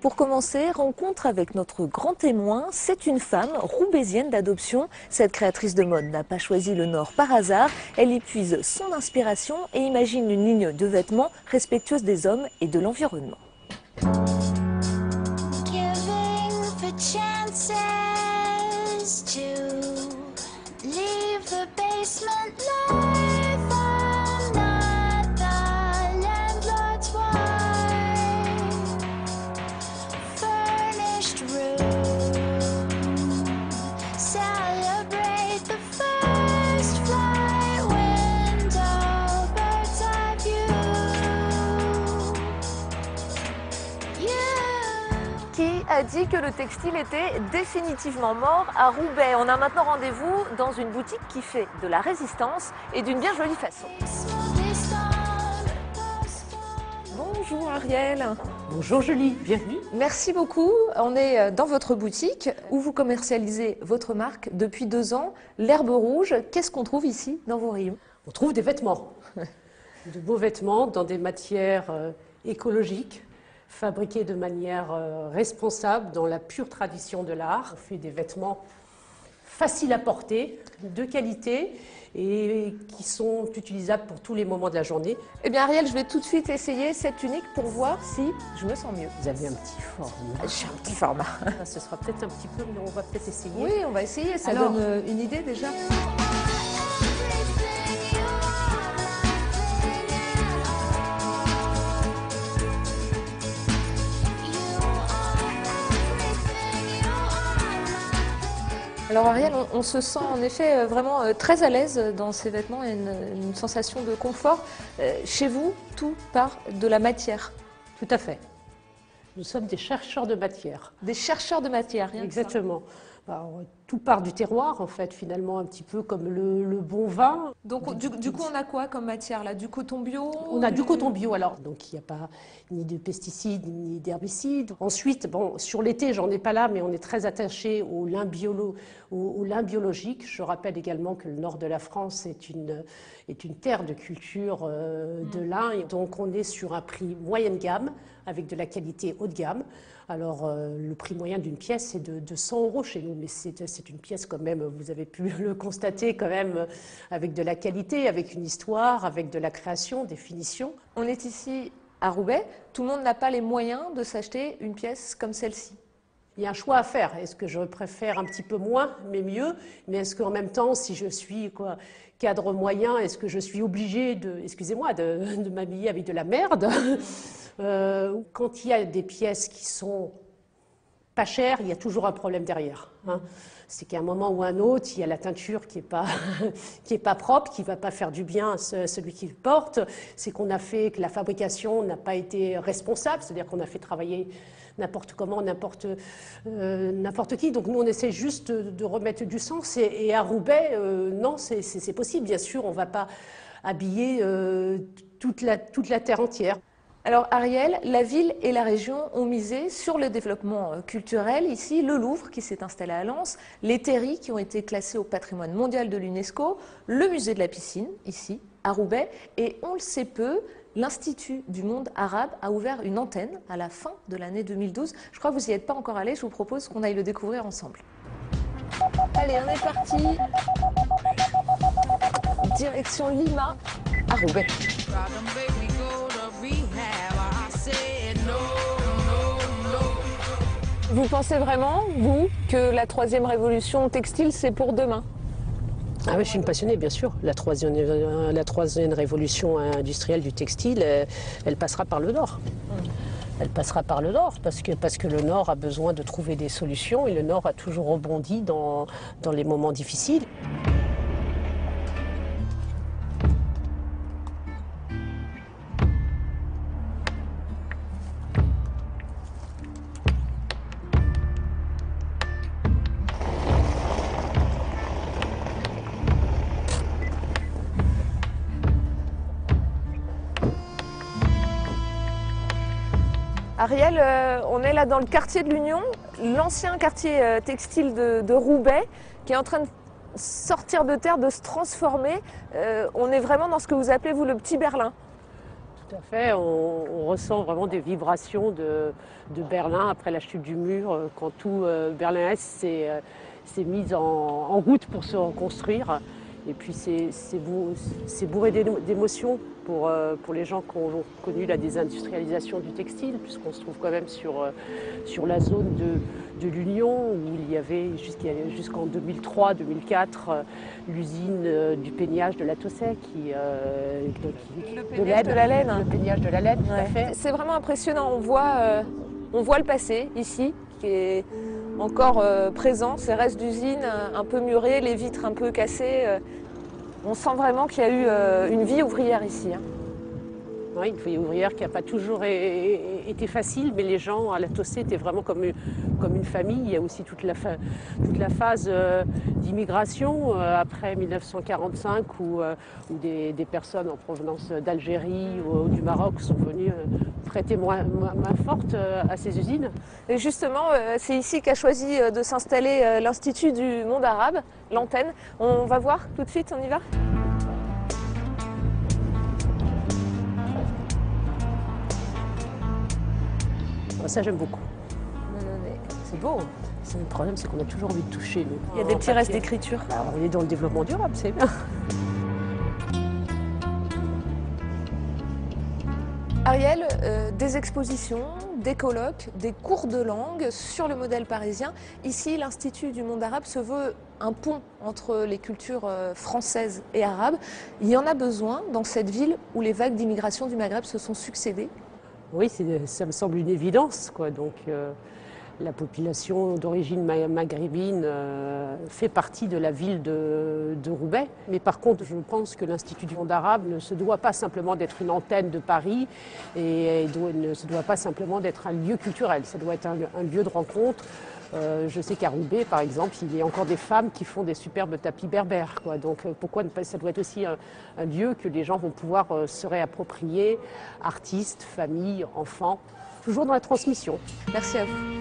Pour commencer, rencontre avec notre grand témoin, c'est une femme roubaisienne d'adoption. Cette créatrice de mode n'a pas choisi le Nord par hasard, elle y puise son inspiration et imagine une ligne de vêtements respectueuse des hommes et de l'environnement. Qui a dit que le textile était définitivement mort à Roubaix? On a maintenant rendez-vous dans une boutique qui fait de la résistance et d'une bien jolie façon. Bonjour Ariel. Bonjour Julie, bienvenue. Merci beaucoup. On est dans votre boutique où vous commercialisez votre marque depuis 2 ans, l'Herbe Rouge. Qu'est-ce qu'on trouve ici dans vos rayons? On trouve des vêtements, de beaux vêtements dans des matières écologiques, fabriqués de manière responsable dans la pure tradition de l'art. On fait des vêtements faciles à porter, de qualité et qui sont utilisables pour tous les moments de la journée. Eh bien Ariel, je vais tout de suite essayer cette tunique pour voir si je me sens mieux. Vous avez un petit format. J'ai un petit format. Ce sera peut-être un petit peu, mais on va peut-être essayer. Oui, on va essayer, ça Alors, donne une idée déjà. Alors Ariel, on se sent en effet vraiment très à l'aise dans ces vêtements, il y a une sensation de confort. Chez vous, tout part de la matière. Tout à fait. Nous sommes des chercheurs de matière. Des chercheurs de matière, rien que ça. Exactement. Alors, tout part du terroir, en fait, finalement, un petit peu comme le bon vin. Donc du coup, on a quoi comme matière là? Du coton bio? On a du coton bio, alors, donc il n'y a pas ni de pesticides, ni d'herbicides. Ensuite, bon, sur l'été, j'en ai pas là, mais on est très attaché au lin biologique. Je rappelle également que le nord de la France est une terre de culture de lin. Et donc, on est sur un prix moyenne gamme, avec de la qualité haut de gamme. Alors, le prix moyen d'une pièce est de 100 € chez nous, mais c'est une pièce quand même, vous avez pu le constater quand même, avec de la qualité, avec une histoire, avec de la création, des finitions. On est ici à Roubaix, tout le monde n'a pas les moyens de s'acheter une pièce comme celle-ci. Il y a un choix à faire. Est-ce que je préfère un petit peu moins, mais mieux? Mais est-ce qu'en même temps, si je suis cadre moyen, est-ce que je suis obligée de m'habiller avec de la merde? Quand il y a des pièces qui sont pas chères, il y a toujours un problème derrière. Hein. C'est qu'à un moment ou un autre, il y a la teinture qui est pas propre, qui va pas faire du bien à celui qui le porte. C'est que la fabrication n'a pas été responsable, c'est-à-dire qu'on a fait travailler n'importe comment, n'importe qui. Donc nous, on essaie juste de remettre du sens. Et à Roubaix, non, c'est possible. Bien sûr, on ne va pas habiller toute la terre entière. Alors Ariel, la ville et la région ont misé sur le développement culturel. Ici, le Louvre qui s'est installé à Lens, les terris qui ont été classés au patrimoine mondial de l'UNESCO, le musée de la piscine, ici, à Roubaix. Et on le sait peu, l'Institut du monde arabe a ouvert une antenne à la fin de l'année 2012. Je crois que vous n'y êtes pas encore allé, je vous propose qu'on aille le découvrir ensemble. Allez, on est parti. Direction Lima, à Roubaix. Vous pensez vraiment, vous, que la 3e révolution textile, c'est pour demain? Ah oui, je suis une passionnée, bien sûr. La troisième révolution industrielle du textile, elle passera par le Nord. Elle passera par le Nord, parce que le Nord a besoin de trouver des solutions et le Nord a toujours rebondi dans les moments difficiles. Ariel, on est là dans le quartier de l'Union, l'ancien quartier textile de Roubaix, qui est en train de sortir de terre, de se transformer. On est vraiment dans ce que vous appelez, vous, le petit Berlin. Tout à fait, on ressent vraiment des vibrations de Berlin après la chute du mur, quand tout Berlin-Est s'est mis en route pour se reconstruire. Et puis c'est bourré d'émotions pour les gens qui ont connu la désindustrialisation du textile, puisqu'on se trouve quand même sur la zone de l'Union, où il y avait jusqu'en 2003-2004 l'usine du peignage de la Tossay, Le peignage de la laine. Le peignage de la laine, tout à fait. C'est vraiment impressionnant, on voit le passé ici, qui est encore présent, ces restes d'usine un peu murés, les vitres un peu cassées. On sent vraiment qu'il y a eu une vie ouvrière ici. Oui, une vie ouvrière qui n'a pas toujours été facile, mais les gens à la Tossay étaient vraiment comme une famille. Il y a aussi toute la phase d'immigration après 1945 où des personnes en provenance d'Algérie ou du Maroc sont venues prêter main forte à ces usines. Et justement, c'est ici qu'a choisi de s'installer l'Institut du monde arabe, l'antenne. On va voir tout de suite, on y va ? Ça, j'aime beaucoup. C'est beau. Le problème, c'est qu'on a toujours envie de toucher. Il y a des petits restes d'écriture. On est dans le développement durable, c'est bien. Ariel, des expositions, des colloques, des cours de langue sur le modèle parisien. Ici, l'Institut du monde arabe se veut un pont entre les cultures françaises et arabes. Il y en a besoin dans cette ville où les vagues d'immigration du Maghreb se sont succédées. Oui, ça me semble une évidence, quoi. Donc, la population d'origine maghrébine fait partie de la ville de Roubaix. Mais par contre, je pense que l'Institut du monde arabe ne se doit pas simplement d'être une antenne de Paris et ne se doit pas simplement d'être un lieu culturel. Ça doit être un lieu de rencontre. Je sais qu'à Roubaix, par exemple, il y a encore des femmes qui font des superbes tapis berbères, quoi. Donc pourquoi ne pas, ça doit être aussi un lieu que les gens vont pouvoir se réapproprier, artistes, familles, enfants, toujours dans la transmission. Merci à vous.